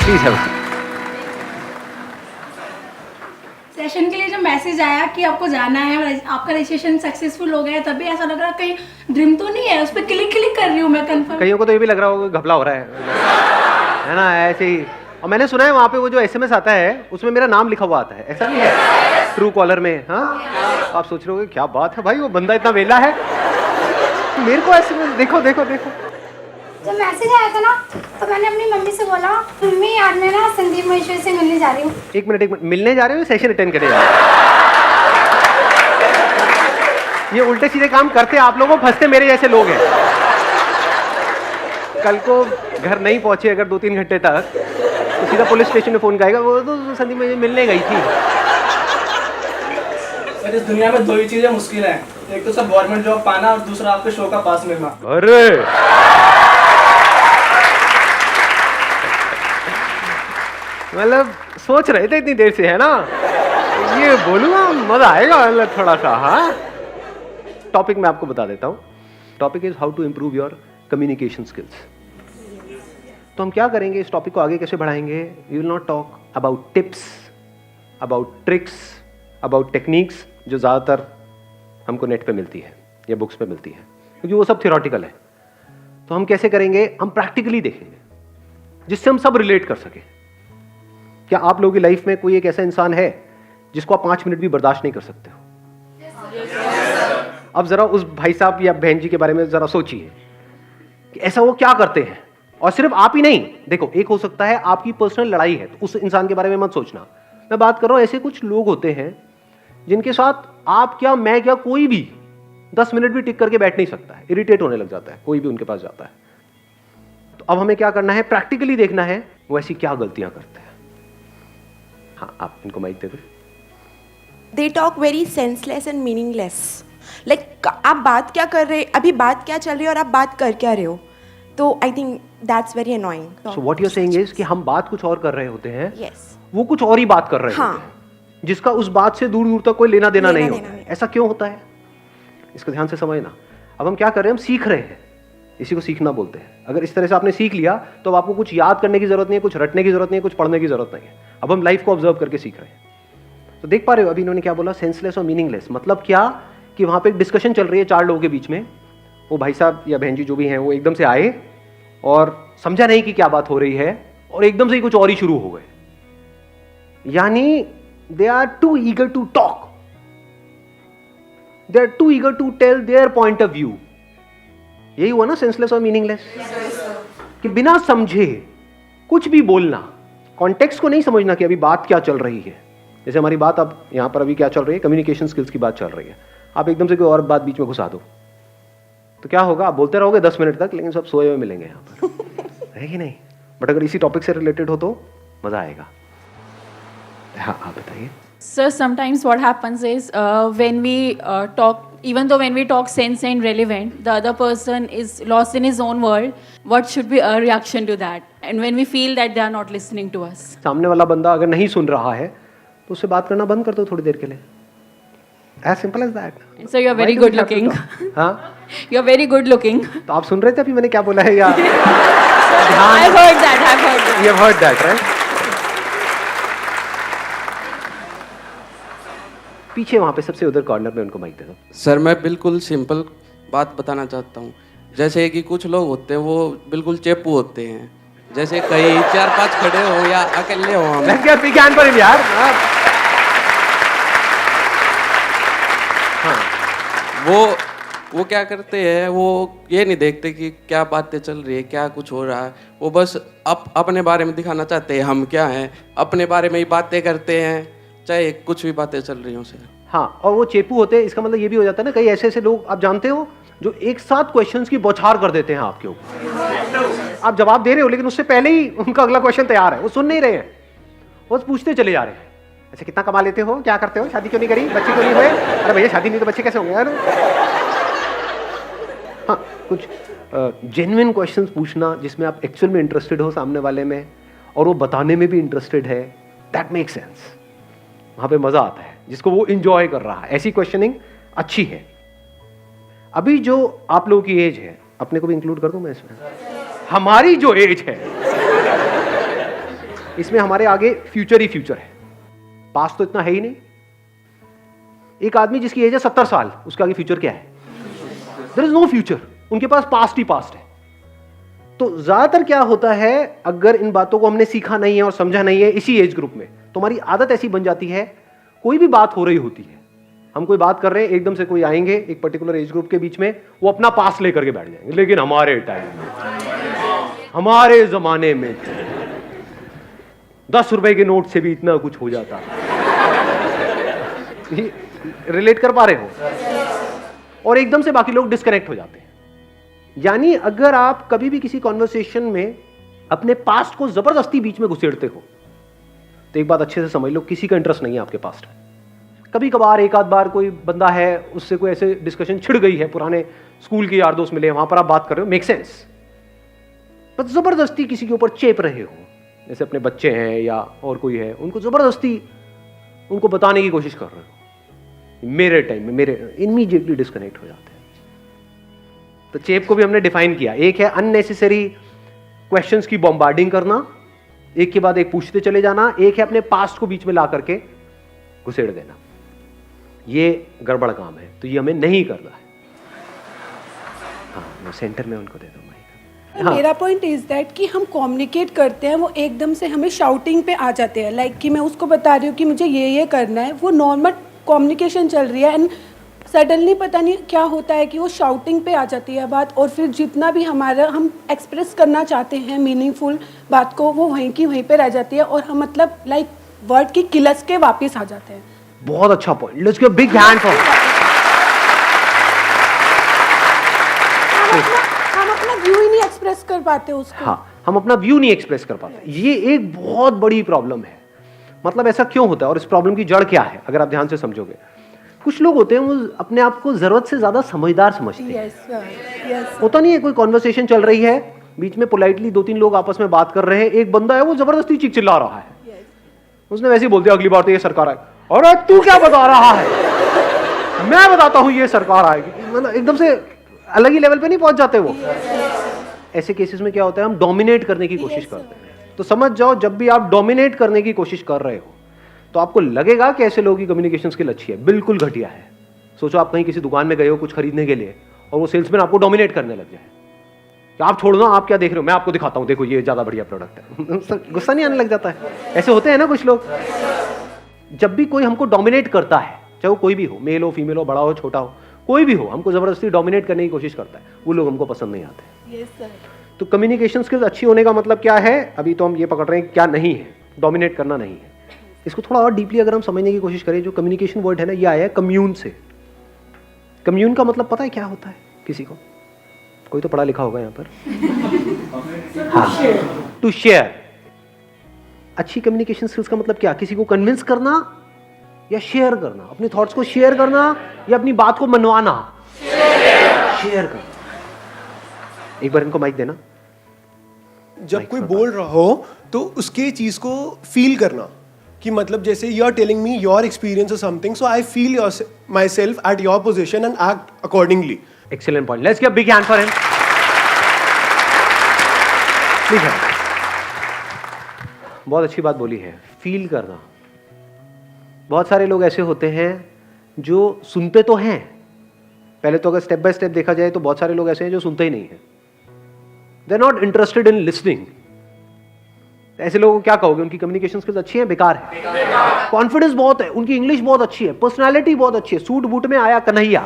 Please have a session के लिए जब मैसेज आया कि आपको जाना है और आपका रजिस्ट्रेशन सक्सेसफुल हो गया, तभी ऐसा लग रहा कहीं ड्रीम तो नहीं है, उस पर क्लिक क्लिक कर रही हूँ मैं कंफर्म। कईयों को तो ये भी लग रहा होगा घपला हो रहा है ना, ऐसे ही। और मैंने सुना है वहाँ पे वो जो एसएमएस आता है उसमें मेरा नाम लिखा हुआ आता है, ऐसा नहीं है ट्रू कॉलर में? हाँ, आप सोच रहे हो क्या बात है भाई, वो बंदा इतना वेला है। मेरे को एसएमएस देखो देखो देखो। जब मैसेज आया था ना तो मैंने अपनी मम्मी से बोला, मम्मी आज मैं ना संदीप महेश्वरी से मिलने जा रही हूँ। एक मिनट, मिलने जा रहे हो, सेशन अटेंड करने जा रहे हो? ये उल्टे सीधे काम करते आप लोगों, फंसते मेरे जैसे लोग हैं। कल को घर नहीं पहुंचे अगर 2-3 घंटे तक, तो सीधा पुलिस स्टेशन में फोन करेगा, वो तो संदीप मुझे मिलने गई थी। सर, इस दुनिया में 2 ही चीजें मुश्किल हैं, एक तो सब गवर्नमेंट जॉब पाना और दूसरा आपके शो का पास मिलना। अरे मतलब सोच रहे थे इतनी देर से, है ना, ये बोलूँगा मजा आएगा मतलब थोड़ा सा। हाँ, टॉपिक मैं आपको बता देता हूँ। Topic is how to improve your communication skills. तो हम क्या करेंगे, इस टॉपिक को आगे कैसे बढ़ाएंगे? We will not talk about tips, about tricks, about techniques जो ज़्यादातर हमको नेट पे मिलती है या बुक्स पे मिलती है, क्योंकि वो सब थियोरटिकल है। तो हम कैसे करेंगे, हम प्रैक्टिकली देखेंगे जिससे हम सब रिलेट कर सकें। क्या आप लोगों की लाइफ में कोई एक ऐसा इंसान है जिसको आप 5 मिनट भी बर्दाश्त नहीं कर सकते हो? अब जरा उस भाई साहब या बहन जी के बारे में जरा सोचिए कि ऐसा वो क्या करते हैं। और सिर्फ आप ही नहीं, देखो एक हो सकता है आपकी पर्सनल लड़ाई है, तो उस इंसान के बारे में मत सोचना। मैं बात कर रहा हूं ऐसे कुछ लोग होते हैं जिनके साथ आप क्या, मैं क्या, कोई भी 10 मिनट भी टिक करके बैठ नहीं सकता है, इरिटेट होने लग जाता है कोई भी उनके पास जाता है। तो अब हमें क्या करना है, प्रैक्टिकली देखना है वो ऐसी क्या गलतियां करते हैं। हाँ, आप इनको माइक दे दो। They talk very senseless and meaningless. Like आप बात क्या कर रहे, अभी बात क्या चल रही है और आप बात कर क्या रहे हो? तो I think that's very annoying. So what you're saying is कि हम बात कुछ और कर रहे होते हैं, Yes. वो कुछ और ही बात कर रहे होते हैं, जिसका उस बात से दूर दूर तक कोई लेना देना नहीं होता है। ऐसा क्यों होता है, इसको ध्यान से समझना। अब हम क्या कर रहे हैं, हम सीख रहे हैं, इसी को सीखना बोलते हैं। अगर इस तरह से आपने सीख लिया तो अब आपको कुछ याद करने की जरूरत नहीं है, कुछ रटने की जरूरत नहीं है, कुछ पढ़ने की जरूरत नहीं है। अब हम लाइफ को ऑब्जर्व करके सीख रहे हैं। तो देख पा रहे हो अभी इन्होंने क्या बोला, सेंसलेस और मीनिंगलेस। मतलब क्या कि वहां पे एक डिस्कशन चल रही है 4 लोगों के बीच में, वो भाई साहब या बहन जी जो भी हैं वो एकदम से आए और समझा नहीं कि क्या बात हो रही है और एकदम से ही कुछ और ही शुरू हो गए। यानी they are too eager to talk, they are too eager to tell their point of view. यही हुआ ना सेंसलेस और मीनिंगलेस, कि बिना समझे कुछ भी बोलना, कॉन्टेक्स्ट को नहीं समझना कि अभी बात क्या चल रही है। जैसे हमारी बात अब यहां पर अभी क्या चल रही है, कम्युनिकेशन स्किल्स की बात चल रही है। आप एकदम से कोई और बात बीच में घुसा दो तो क्या होगा, आप बोलते रहोगे 10 मिनट तक, लेकिन सब सोए हुए मिलेंगे यहां पर है कि नहीं? बट अगर इसी टॉपिक से रिलेटेड हो तो मजा आएगा। हाँ, आप बताइए। Sir, sometimes what happens is when we talk, even though when we talk sense and relevant, the other person is lost in his own world. What should be our reaction to that? And when we feel that they are not listening to us. सामने वाला बंदा अगर नहीं सुन रहा है तो उससे बात करना बंद कर दो थोड़ी देर के लिए। As simple as that. And so you're very good looking. हाँ, You're very good looking. तो आप सुन रहे थे अभी मैंने क्या बोला है या? I've heard that. I've heard that. You have heard that, right? पीछे वहां पे सबसे उधर कॉर्नर में उनको माइक दे दो। सर, मैं बिल्कुल सिंपल बात बताना चाहता हूँ। जैसे कि कुछ लोग होते हैं वो बिल्कुल चेपू होते हैं, जैसे कहीं 4-5 खड़े हो या अकेले हो, हम विज्ञान पर यार। हाँ, वो क्या करते हैं, वो ये नहीं देखते कि क्या बातें चल रही है, क्या कुछ हो रहा है। वो बस अपने बारे में दिखाना चाहते हैं, हम क्या हैं, अपने बारे में ही बातें करते हैं, चाहे कुछ भी बातें चल रही हो सर। हाँ, और वो चेपू होते हैं, इसका मतलब ये भी हो जाता है ना, कई ऐसे ऐसे लोग आप जानते हो जो एक साथ क्वेश्चंस की बौछार कर देते हैं आपके ऊपर। आप जवाब दे रहे हो लेकिन उससे पहले ही उनका अगला क्वेश्चन तैयार है, वो सुन नहीं रहे हैं, वो पूछते चले जा रहे हैं। ऐसे कितना कमा लेते हो, क्या करते हो, शादी क्यों नहीं करी, बच्चे क्यों नहीं हुए, अरे भैया शादी नहीं तो बच्चे कैसे होंगे यार। हाँ, कुछ जेन्युइन क्वेश्चंस पूछना जिसमें आप एक्चुअल में इंटरेस्टेड हो सामने वाले में और वो बताने में भी इंटरेस्टेड है, दैट मेक सेंस। वहां पे मजा आता है, जिसको वो इंजॉय कर रहा है। ऐसी क्वेश्चनिंग अच्छी है। अभी जो आप लोगों की एज है, अपने को भी इंक्लूड कर दूं मैं इसमें, हमारी जो एज है इसमें हमारे आगे फ्यूचर ही फ्यूचर है, पास्ट तो इतना है ही नहीं। एक आदमी जिसकी एज है 70 साल, उसके आगे फ्यूचर क्या है? देयर इज नो फ्यूचर, उनके पास पास्ट ही पास्ट है। तो ज्यादातर क्या होता है, अगर इन बातों को हमने सीखा नहीं है और समझा नहीं है इसी एज ग्रुप में, तो हमारी आदत ऐसी बन जाती है, कोई भी बात हो रही होती है, हम कोई बात कर रहे हैं, एकदम से कोई आएंगे एक पर्टिकुलर एज ग्रुप के बीच में, वो अपना पास लेकर के बैठ जाएंगे, लेकिन हमारे टाइम में, हमारे जमाने में 10 रुपए के नोट से भी इतना कुछ हो जाता। रिलेट कर पा रहे हो? और एकदम से बाकी लोग डिस्कनेक्ट हो जाते हैं। यानी अगर आप कभी भी किसी कॉन्वर्सेशन में अपने पास्ट को जबरदस्ती बीच में घुसेड़ते हो, तो एक बात अच्छे से समझ लो, किसी का इंटरेस्ट नहीं है आपके पास्ट में। कभी कभार एक आध बार कोई बंदा है, उससे कोई ऐसे डिस्कशन छिड़ गई है, पुराने स्कूल के यार दोस्त मिले, वहां पर आप बात कर रहे हो, मेक सेंस। पर जबरदस्ती किसी के ऊपर चेप रहे हो, जैसे अपने बच्चे हैं या और कोई है, उनको जबरदस्ती उनको बताने की कोशिश कर रहे हो, मेरे टाइम में, मेरे, इमीडिएटली डिस्कनेक्ट हो जाते हैं। तो चेप को भी हमने डिफाइन किया, एक है अननेसेसरी क्वेश्चंस की बॉम्बार्डिंग करना, एक के बाद एक पूछते चले जाना, एक है अपने पास्ट को बीच में ला करके घुसेड़ देना। ये गड़बड़ काम है, तो ये हमें नहीं करना है। हाँ, मैं सेंटर में उनको दे दूँ माइक। हाँ। मेरा पॉइंट इज दैट कि हम कम्युनिकेट करते हैं, वो एकदम से हमें शाउटिंग पे आ जाते हैं, लाइक कि मैं उसको बता रही हूँ कि मुझे ये करना है, वो नॉर्मल कम्युनिकेशन चल रही है, एंड सडनली पता नहीं क्या होता है कि वो शाउटिंग पे आ जाती है बात, और फिर जितना भी हमारा हम एक्सप्रेस करना चाहते हैं मीनिंगफुल बात को, वो वहीं की वहीं पे रह जाती है, और हम मतलब लाइक वर्ड की किलस के वापस आ जाते हैं। बहुत अच्छा point, let's give big hand for. हम अपना व्यू ही नहीं एक्सप्रेस कर पाते उसको। हाँ, हम अपना व्यू नहीं एक्सप्रेस कर पाते, ये एक बहुत बड़ी प्रॉब्लम है। मतलब ऐसा क्यों होता है और इस प्रॉब्लम की जड़ क्या है, अगर आप ध्यान से समझोगे। कुछ लोग होते हैं वो अपने आप को जरूरत से ज्यादा समझदार समझते हैं। yes, होता नहीं है, कोई कॉन्वर्सेशन चल रही है, बीच में पोलाइटली 2-3 लोग आपस में बात कर रहे हैं, एक बंदा है वो जबरदस्ती चीख चिल्ला रहा है, उसने वैसे ही बोल दिया अगली बार तो ये सरकार आए, और तू क्या बता रहा है, मैं बताता हूं ये सरकार आएगी। मतलब एकदम से अलग ही लेवल पे नहीं पहुंच जाते वो। ऐसे केसेस में क्या होता है, हम डोमिनेट करने की कोशिश करते हैं। तो समझ जाओ, जब भी आप डोमिनेट करने की कोशिश कर रहे हो तो आपको लगेगा कि ऐसे लोगों की कम्युनिकेशन स्किल अच्छी है, बिल्कुल घटिया है। सोचो आप कहीं किसी दुकान में गए हो कुछ खरीदने के लिए, और वो सेल्समैन आपको डोमिनेट करने लग जाए कि आप छोड़ दो, आप क्या देख रहे हो, मैं आपको दिखाता हूं, देखो ये ज्यादा बढ़िया प्रोडक्ट है। गुस्सा नहीं आने लग जाता है? ऐसे होते हैं ना कुछ लोग। जब भी कोई हमको डोमिनेट करता है, चाहे वो कोई भी हो, मेल हो, फीमेल हो, बड़ा हो, छोटा हो, कोई भी हो, हमको जबरदस्ती डोमिनेट करने की कोशिश करता है, वो लोग हमको पसंद नहीं आते। yes, sir. तो कम्युनिकेशन स्किल्स अच्छी होने का मतलब क्या है, अभी तो हम ये पकड़ रहे हैं क्या नहीं है, डोमिनेट करना नहीं है। इसको थोड़ा और डीपली अगर हम समझने की कोशिश करें, जो कम्युनिकेशन वर्ड है ना, ये आया है कम्यून से। कम्यून का मतलब पता है क्या होता है किसी को? कोई तो पढ़ा लिखा होगा यहाँ पर। हाँ, टू शेयर। अच्छी कम्युनिकेशन स्किल्स का मतलब क्या? किसी को कन्विंस करना या शेयर करना, अपने थॉट्स को शेयर करना या अपनी बात को मनवाना। शेयर करना। एक बार इनको माइक देना। जब कोई बोल रहा हो तो उसके चीज को फील करना, कि मतलब जैसे you are telling me your experience और something, so I feel myself at your position and act accordingly. Excellent point, let's give big hand for him. ठीक है, बहुत अच्छी बात बोली है, फील करना। बहुत सारे लोग ऐसे होते हैं जो सुनते तो हैं, पहले तो अगर स्टेप बाय स्टेप देखा जाए तो बहुत सारे लोग ऐसे हैं जो सुनते ही नहीं है, they are not interested in listening. ऐसे लोगों को क्या कहोगे? उनकी कम्युनिकेशन स्किल्स अच्छी है, बेकार है? कॉन्फिडेंस बहुत है, उनकी इंग्लिश बहुत अच्छी है, पर्सनालिटी बहुत अच्छी है, सूट बूट में आया कन्हैया,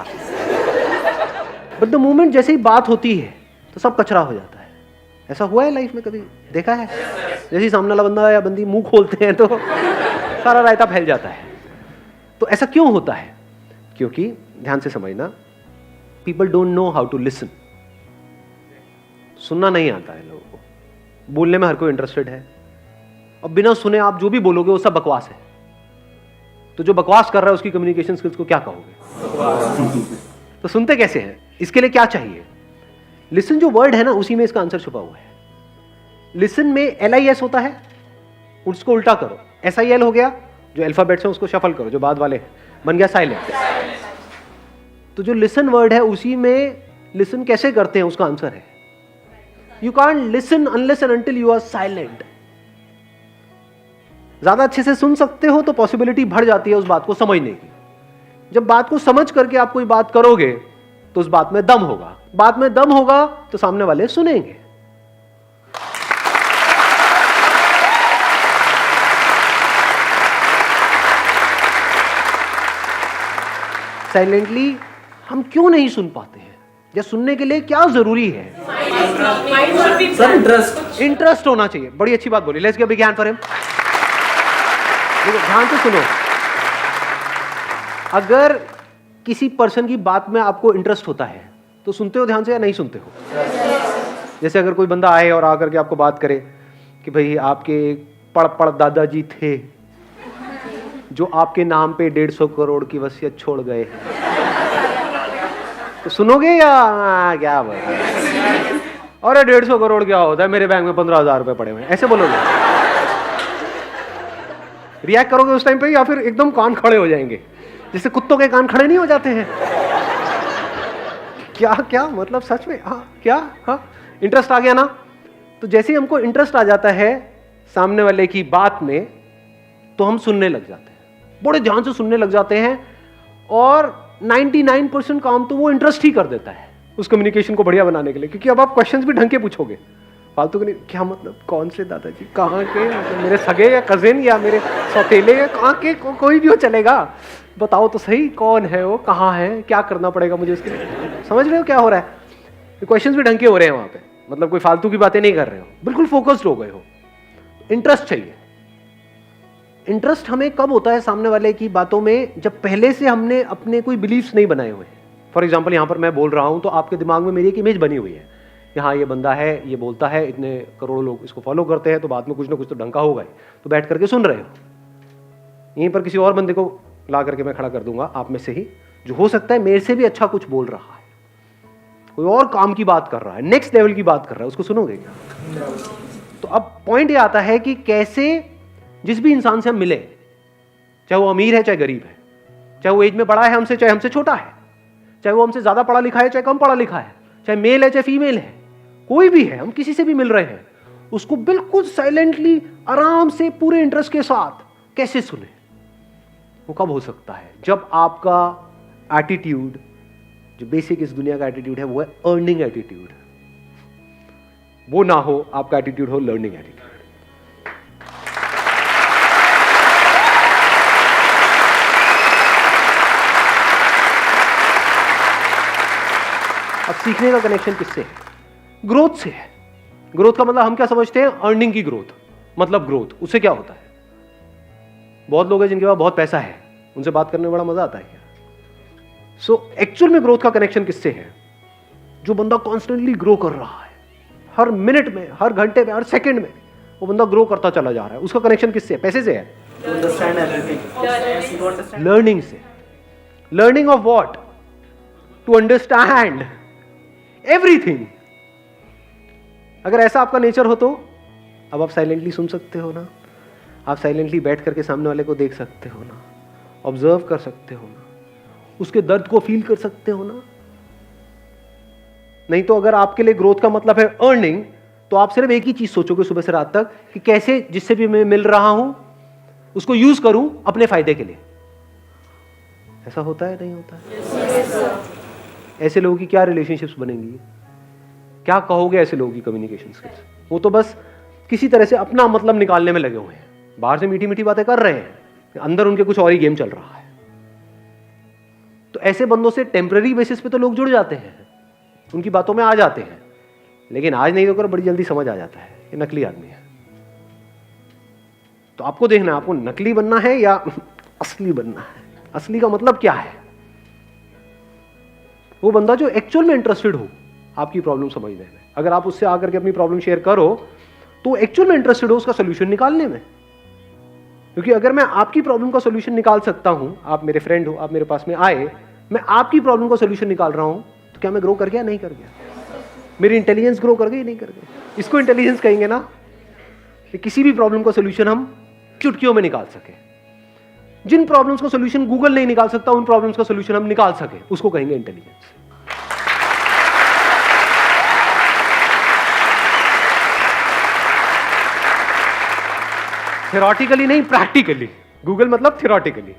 बट द मोमेंट जैसे ही बात होती है तो सब कचरा हो जाता है। ऐसा हुआ है लाइफ में कभी? देखा है? जैसे ही सामने वाला बंदा या बंदी मुंह खोलते हैं तो सारा रायता फैल जाता है। तो ऐसा क्यों होता है? क्योंकि ध्यान से समझना, people don't know how to listen. सुनना नहीं आता है लोगों को, बोलने में हर कोई इंटरेस्टेड है, और बिना सुने आप जो भी बोलोगे वो सब बकवास है। तो जो बकवास कर रहा है उसकी कम्युनिकेशन स्किल्स को क्या कहोगे? तो सुनते कैसे हैं? इसके लिए क्या चाहिए? लिसन जो वर्ड है ना, उसी में इसका आंसर छुपा हुआ है। लिसन में LIS होता है, उसको उल्टा करो, SIL हो गया, जो अल्फाबेट्स हैं उसको शफल करो, जो बाद वाले हैं, बन गया साइलेंट। तो जो लिसन वर्ड है उसी में लिसन कैसे करते हैं उसका आंसर है, you can't listen unless and until you are silent. ज़्यादा अच्छे से सुन सकते हो तो पॉसिबिलिटी बढ़ जाती है उस बात को समझने की। जब बात को समझ करके आप कोई बात करोगे तो उस बात में दम होगा, बात में दम होगा तो सामने वाले सुनेंगे। साइलेंटली हम क्यों नहीं सुन पाते हैं, या सुनने के लिए क्या जरूरी है? सर इंटरेस्ट इंटरेस्ट होना चाहिए। बड़ी अच्छी बात बोली। Let's give big hand for him. देखो ध्यान से सुनो, अगर किसी पर्सन की बात में आपको इंटरेस्ट होता है तो सुनते हो ध्यान से या नहीं सुनते हो? जैसे अगर कोई बंदा आए और आकर के आपको बात करे कि भाई आपके पड़ दादाजी थे जो आपके नाम पे 150 करोड़ की वसीयत छोड़ गए, तो सुनोगे या क्या बात है? अरे 150 करोड़ क्या होता है, मेरे बैंक में 15,000 रुपए पड़े हुए हैं, ऐसे बोलोगे? रिएक्ट करोगे उस टाइम पे या फिर एकदम कान खड़े हो जाएंगे, जैसे कुत्तों के कान खड़े नहीं हो जाते हैं? क्या क्या मतलब सच में? हाँ क्या? हाँ इंटरेस्ट आ गया ना? तो जैसे ही हमको इंटरेस्ट आ जाता है सामने वाले की बात में तो हम सुनने लग जाते हैं, बड़े ध्यान से सुनने लग जाते हैं, और 99% काम तो वो इंटरेस्ट ही कर देता है उस कम्युनिकेशन को बढ़िया बनाने के लिए। क्योंकि अब आप क्वेश्चंस भी ढंग के पूछोगे, फालतू के नहीं। क्या मतलब? कौन से दादाजी? कहाँ के? मतलब मेरे सगे या कजिन या मेरे सौतेले या कहाँ के? कोई भी हो चलेगा, बताओ तो सही कौन है वो, कहाँ है, क्या करना पड़ेगा मुझे उसके लिए? समझ रहे हो क्या हो रहा है? क्वेश्चंस भी ढंग के हो रहे हैं वहाँ पे, मतलब कोई फालतू की बातें नहीं कर रहे हो, बिल्कुल फोकस्ड हो गए हो। इंटरेस्ट चाहिए। इंटरेस्ट हमें कब होता है सामने वाले की बातों में? जब पहले से हमने अपने कोई बिलीफ्स नहीं बनाए हुए हैं। फॉर एग्जाम्पल यहाँ पर मैं बोल रहा हूँ तो आपके दिमाग में मेरी एक इमेज बनी हुई है, यहाँ ये बंदा है, ये बोलता है, इतने करोड़ों लोग इसको फॉलो करते हैं, तो बाद में कुछ ना कुछ तो ढंका होगा ही, तो बैठ करके सुन रहे हो। यहीं पर किसी और बंदे को ला करके मैं खड़ा कर दूंगा आप में से ही, जो हो सकता है मेरे से भी अच्छा कुछ बोल रहा है, कोई और काम की बात कर रहा है, नेक्स्ट लेवल की बात कर रहा है, उसको सुनोगे क्या? तो अब पॉइंट ये आता है कि कैसे जिस भी इंसान से हम मिले, चाहे वो अमीर है चाहे गरीब है, चाहे वो एज में बड़ा है हमसे चाहे हमसे छोटा है, चाहे वो हमसे ज्यादा पढ़ा लिखा है चाहे कम पढ़ा लिखा है, चाहे मेल है चाहे फीमेल है, कोई भी है, हम किसी से भी मिल रहे हैं, उसको बिल्कुल साइलेंटली आराम से पूरे इंटरेस्ट के साथ कैसे सुने? वो कब हो सकता है? जब आपका एटीट्यूड, जो बेसिक इस दुनिया का एटीट्यूड है, वो है अर्निंग एटीट्यूड, वो ना हो, आपका एटीट्यूड हो लर्निंग एटीट्यूड। अब सीखने का कनेक्शन किससे है? ग्रोथ से है। ग्रोथ का मतलब हम क्या समझते हैं? अर्निंग की ग्रोथ, मतलब ग्रोथ। उससे क्या होता है? बहुत लोग हैं जिनके पास बहुत पैसा है, उनसे बात करने में बड़ा मजा आता है क्या? सो एक्चुअल में ग्रोथ का कनेक्शन किससे है? जो बंदा कॉन्स्टेंटली ग्रो कर रहा है, हर मिनट में, हर घंटे में, हर सेकंड में वो बंदा ग्रो करता चला जा रहा है, उसका कनेक्शन किससे है? पैसे से है? लर्निंग से। Learning of what? To understand everything. अगर ऐसा आपका नेचर हो तो अब आप साइलेंटली सुन सकते हो ना, आप साइलेंटली बैठ करके सामने वाले को देख सकते हो ना, ऑब्जर्व कर सकते हो ना, उसके दर्द को फील कर सकते हो ना। नहीं तो अगर आपके लिए ग्रोथ का मतलब है अर्निंग, तो आप सिर्फ एक ही चीज सोचोगे सुबह से रात तक कि कैसे जिससे भी मैं मिल रहा हूं उसको यूज करूं अपने फायदे के लिए। ऐसा होता है? नहीं होता है? ऐसे लोगों की क्या रिलेशनशिप्स बनेंगी? क्या कहोगे ऐसे लोगों की कम्युनिकेशन स्किल्स? वो तो बस किसी तरह से अपना मतलब निकालने में लगे हुए हैं, बाहर से मीठी मीठी बातें कर रहे हैं, अंदर उनके कुछ और ही गेम चल रहा है। तो ऐसे बंदों से टेम्पररी बेसिस पे तो लोग जुड़ जाते हैं, उनकी बातों में आ जाते हैं, लेकिन आज नहीं होकर बड़ी जल्दी समझ आ जाता है ये नकली आदमी है। तो आपको देखना है, आपको नकली बनना है या असली बनना है। असली का मतलब क्या है? वो बंदा जो एक्चुअल में इंटरेस्टेड हो आपकी प्रॉब्लम समझने में। अगर आप उससे आकर के अपनी प्रॉब्लम शेयर करो तो एक्चुअल में इंटरेस्टेड हो उसका सोल्यूशन निकालने में। क्योंकि अगर मैं आपकी प्रॉब्लम का सोल्यूशन निकाल सकता हूं, आप मेरे फ्रेंड हो, आप मेरे पास में आए, मैं आपकी प्रॉब्लम का सोल्यूशन निकाल रहा हूं, तो क्या मैं ग्रो कर गया? नहीं कर गया। मेरी इंटेलिजेंस ग्रो कर गई? नहीं कर गई। इसको इंटेलिजेंस कहेंगे ना, कि किसी भी प्रॉब्लम का सोल्यूशन हम चुटकियों में निकाल सके। जिन प्रॉब्लम्स का सोल्यूशन गूगल नहीं निकाल सकता, उन प्रॉब्लम्स का सोल्यूशन हम निकाल सके, उसको कहेंगे इंटेलिजेंस। थ्योरेटिकली नहीं, प्रैक्टिकली। गूगल मतलब थ्योरेटिकली।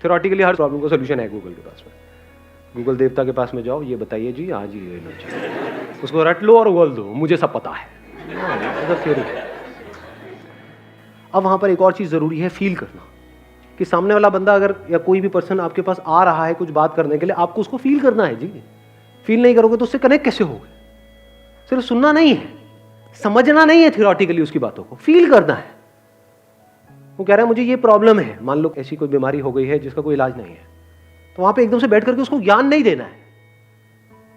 थ्योरेटिकली हर प्रॉब्लम का सोल्यूशन है गूगल के पास में। गूगल देवता के पास में जाओ, ये बताइए जी, हाँ जी ये लो जी, उसको रट लो और उगल दो, मुझे सब पता है। थ्योरी। अब वहां पर एक और चीज जरूरी है, फील करना, कि सामने वाला बंदा अगर या कोई भी पर्सन आपके पास आ रहा है कुछ बात करने के लिए, आपको उसको फील करना है जी। फील नहीं करोगे तो उससे कनेक्ट कैसे होगे? सिर्फ सुनना नहीं है, समझना नहीं है थ्योरेटिकली उसकी बातों को, फील करना है। वो कह रहा है मुझे ये प्रॉब्लम है, मान लो ऐसी कोई बीमारी हो गई है जिसका कोई इलाज नहीं है, तो वहां पे एकदम से बैठ करके उसको ज्ञान नहीं देना है।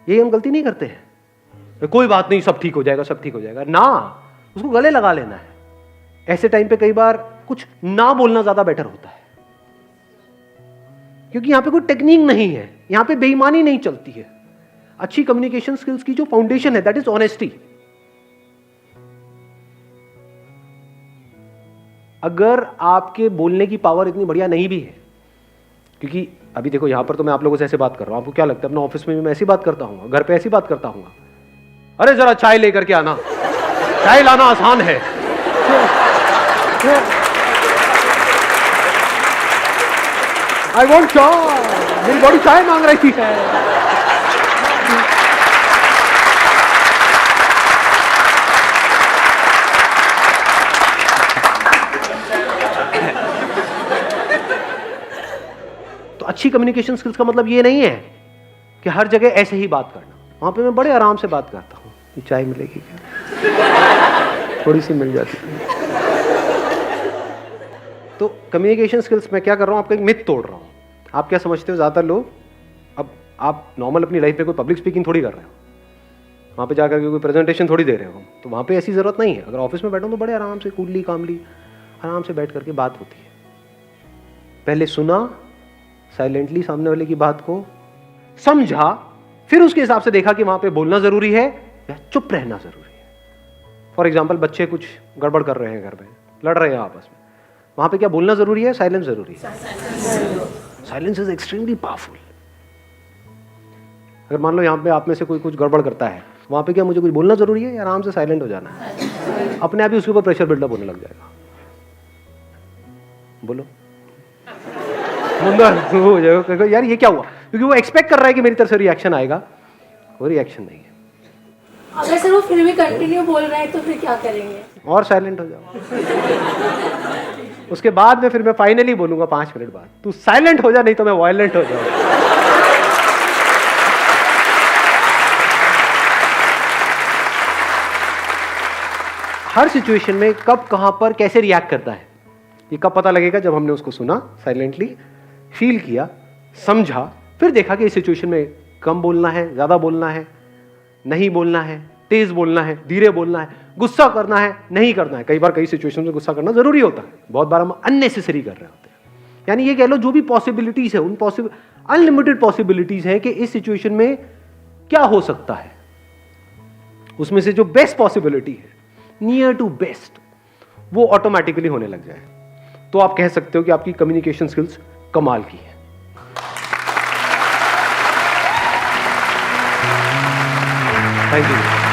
यही हम गलती नहीं करते हैं, कोई बात नहीं, सब ठीक हो जाएगा, सब ठीक हो जाएगा ना, उसको गले लगा लेना है। ऐसे टाइम पे कई बार कुछ ना बोलना ज्यादा बेटर होता है, क्योंकि यहां पे कोई टेक्निक नहीं है, यहां पे बेईमानी नहीं चलती है। अच्छी कम्युनिकेशन स्किल्स की जो फाउंडेशन है दैट इज ऑनेस्टी। अगर आपके बोलने की पावर इतनी बढ़िया नहीं भी है, क्योंकि अभी देखो यहां पर तो मैं आप लोगों से ऐसे बात कर रहा हूं, आपको क्या लगता है अपना ऑफिस में भी मैं ऐसी बात करता हूं, घर पे ऐसी बात करता हूं, अरे जरा चाय लेकर के आना, चाय लाना आसान है। आई वॉन्ट चाय, मेरी बॉडी चाय मांग रही है। तो अच्छी कम्युनिकेशन स्किल्स का मतलब ये नहीं है कि हर जगह ऐसे ही बात करना। वहां पे मैं बड़े आराम से बात करता हूँ, कि चाय मिलेगी क्या, थोड़ी सी मिल जाती है। तो कम्युनिकेशन स्किल्स मैं क्या कर रहा हूँ, आपका एक मिथ तोड़ रहा हूँ। आप क्या समझते हो, ज़्यादातर लोग, अब आप नॉर्मल अपनी लाइफ में कोई पब्लिक स्पीकिंग थोड़ी कर रहे हो, वहाँ पे जाकर के कोई प्रेजेंटेशन थोड़ी दे रहे हो, तो वहाँ पे ऐसी ज़रूरत नहीं है। अगर ऑफिस में बैठो तो बड़े आराम से कूलली कामली आराम से बैठ करके बात होती है। पहले सुना साइलेंटली सामने वाले की बात को, समझा, फिर उसके हिसाब से देखा कि वहाँ पे बोलना ज़रूरी है या चुप रहना ज़रूरी है। फॉर एग्जाम्पल बच्चे कुछ गड़बड़ कर रहे हैं घर में, लड़ रहे हैं आपस में, वहाँ पे क्या बोलना ज़रूरी है, साइलेंस ज़रूरी है? Silence is extremely powerful. अगर मान लो यहाँ पे आप में से कोई कुछ गड़बड़ करता है, वहाँ पे क्या मुझे कुछ बोलना ज़रूरी है या आराम से साइलेंट हो जाना है? अपने आप ही उसके ऊपर प्रेशर बिल्डअप होने लग जाएगा। बोलो हो जाएगा यार, ये क्या हुआ, क्योंकि वो एक्सपेक्ट कर रहा है कि मेरी तरफ से रिएक्शन आएगा, कोई रिएक्शन नहीं है। अगर सर वो फिर भी कंटिन्यू बोल रहा है तो फिर क्या करेंगे? और साइलेंट हो जाओ। उसके बाद में फिर मैं फाइनली बोलूंगा 5 मिनट बाद, तू साइलेंट हो जा, नहीं तो मैं वायलेंट हो जाऊंगा। हर सिचुएशन में कब, कहां पर, कैसे रिएक्ट करता है, ये कब पता लगेगा? जब हमने उसको सुना, साइलेंटली फील किया, समझा, फिर देखा कि इस सिचुएशन में कम बोलना है, ज्यादा बोलना है, नहीं बोलना है, तेज बोलना है, धीरे बोलना है, गुस्सा करना है, नहीं करना है। कई बार कई सिचुएशन में गुस्सा करना जरूरी होता है, बहुत बार हम अननेसेसरी कर रहे होते हैं। यानी ये कह लो जो भी पॉसिबिलिटीज है, उन अनलिमिटेड पॉसिबिलिटीज है कि इस सिचुएशन में क्या हो सकता है, उसमें से जो बेस्ट पॉसिबिलिटी है, नियर टू बेस्ट, वो ऑटोमेटिकली होने लग जाए, तो आप कह सकते हो कि आपकी कम्युनिकेशन स्किल्स कमाल की है। Thank you.